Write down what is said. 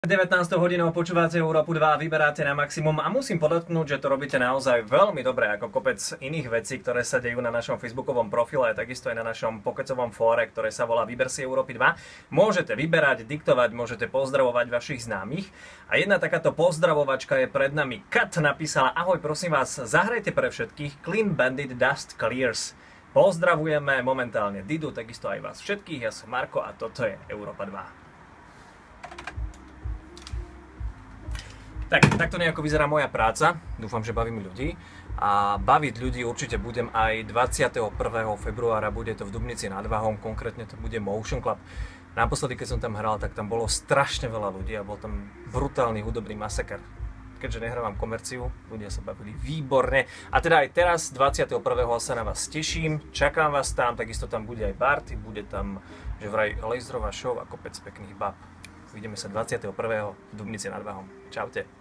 19. hodinou počúvate Európu 2, vyberáte na maximum a musím podotknúť, že to robíte naozaj veľmi dobre, ako kopec iných vecí, ktoré sa dejú na našom facebookovom profile a takisto aj na našom pokecovom fóre, ktoré sa volá Vyber si Európy 2. Môžete vyberať, diktovať, môžete pozdravovať vašich známych a jedna takáto pozdravovačka je pred nami. Kat napísala: ahoj, prosím vás, zahrajte pre všetkých Clean Bandit Dust Clears. Pozdravujeme momentálne Didu, takisto aj vás všetkých, ja som Marko a toto je Európa 2. Tak, takto nejako vyzerá moja práca. Dúfam, že bavím ľudí. A baviť ľudí určite budem aj 21. februára. Bude to v Dubnici nad Váhom, konkrétne to bude Motion Club. Naposledy, keď som tam hral, tak tam bolo strašne veľa ľudí a bol tam brutálny hudobný masaker. Keďže nehrávam komerciu, ľudia sa bavili výborne. A teda aj teraz, 21. sa na vás teším, čakám vás tam, takisto tam bude aj Barty, bude tam, že vraj laserová show a kopec pekných bab. Vidíme sa 21. v Dubnici nad Váhom. Čaute.